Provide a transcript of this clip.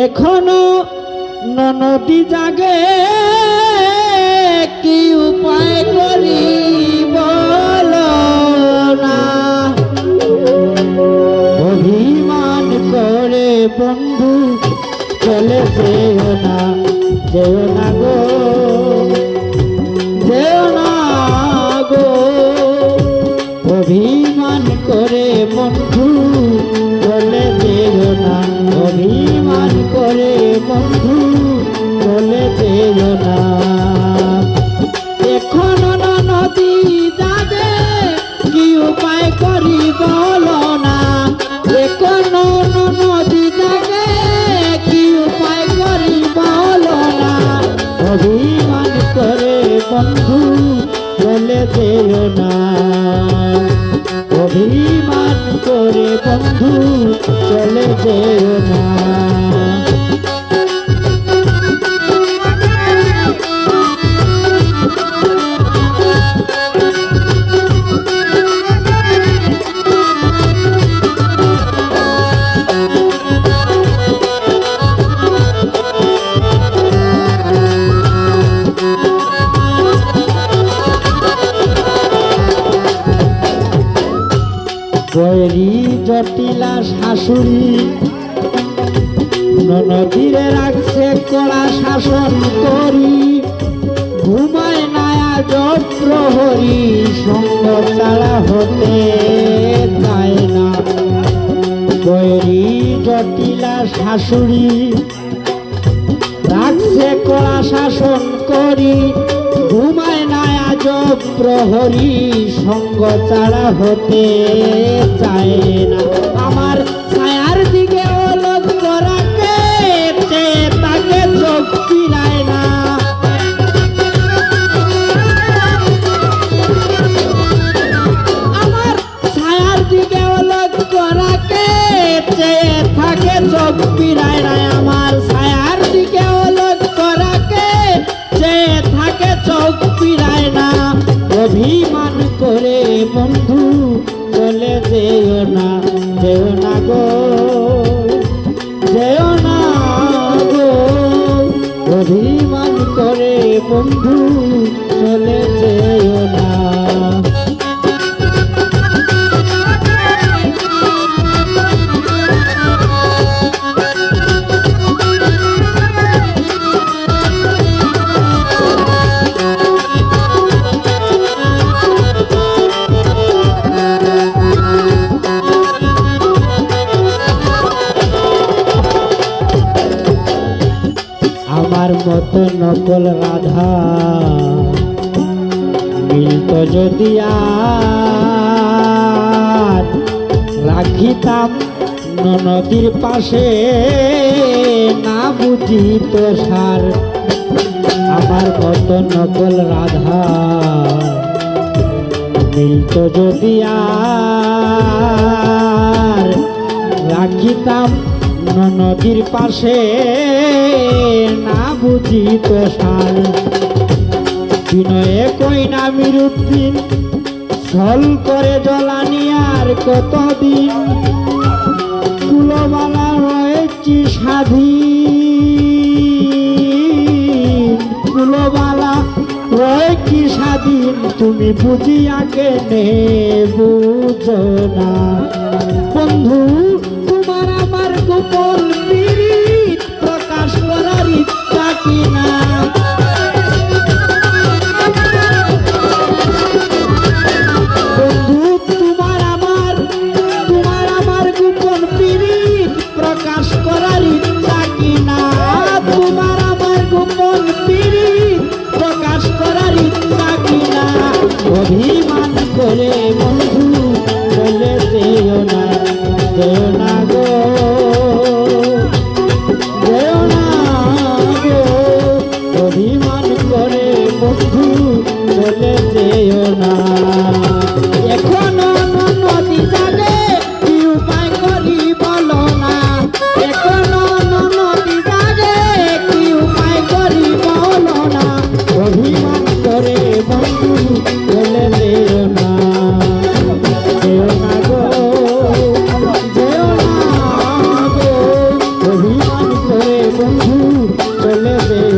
এখনো ননদি জাগে কি উপায় করি বলো না। অভিমান করে বন্ধু চলে যেও না, যেও না গো, যেও না গো। অভিমান করে বন্ধু চলে যেও না, অভিমান করে বন্ধু চলে যেও না। এখনো নদী যাবে কি উপায় করি বলো না। এখনো নদী যাবে কি উপায় করি বলো না। অভিমান করে বন্ধু চলে যেও না, অভিমান করে বন্ধু চলে যেও না। বৈরী জটিলা শাশুড়ি ননদিরে রাখছে কড়া শাসন করি। ঘুমায় না আজ প্রহরী, সঙ্গ ছাড়া হতে চায় না। বৈরী জটিলা শাশুড়ি রাখছে কড়া শাসন করি। ঘুমায় না আজ প্রহরী, সঙ্গ ছাড়া হতে চায় না। আমার ছায়ার দিকে লক্ষ্য রাখে, তাকে চোখ ফিরায় না। আমার ছায়ার দিকে লক্ষ্য রাখে, থাকে চোখ ফিরায় না। আমার ছায়ার দিকে লক্ষ্য রাখে, থাকে চোখ ফিরায় না। অভিমান করে বন্ধু চলে যেও না, যেও না গো, যেও না গো। অভিমান করে বন্ধু চলে যেও না। আমার মতো নকল রাধা মিলত যদি আর রাখিতাম নদীর পাশে, না বুঝিত সার। আমার মতো নকল রাধা মিলত যদি আর রাখিতাম নদীর পাশে, না বুঝিত সার। বিনয়ে কইনা মিরুদ্দিন ছল করে জ্বলানি আর কতদিন। কুলবালা রয়েছি স্বাধীন, কুলবালা রয়েছি স্বাধীন। তুমি বুঝিয়া কেনে বুঝো না বন্ধু। তোমার আমার গোপন পীড়িত প্রকাশ করার ইচ্ছা কিনা। বন্ধু তোমার আমার গোপন পীড়িত প্রকাশ করার ইচ্ছা কিনা। তোমার আমার গোপন পীড়িত প্রকাশ করার ইচ্ছা কিনা। অভিমান করে বন্ধু চলে যেও না, যেও বন্ধু চলে রে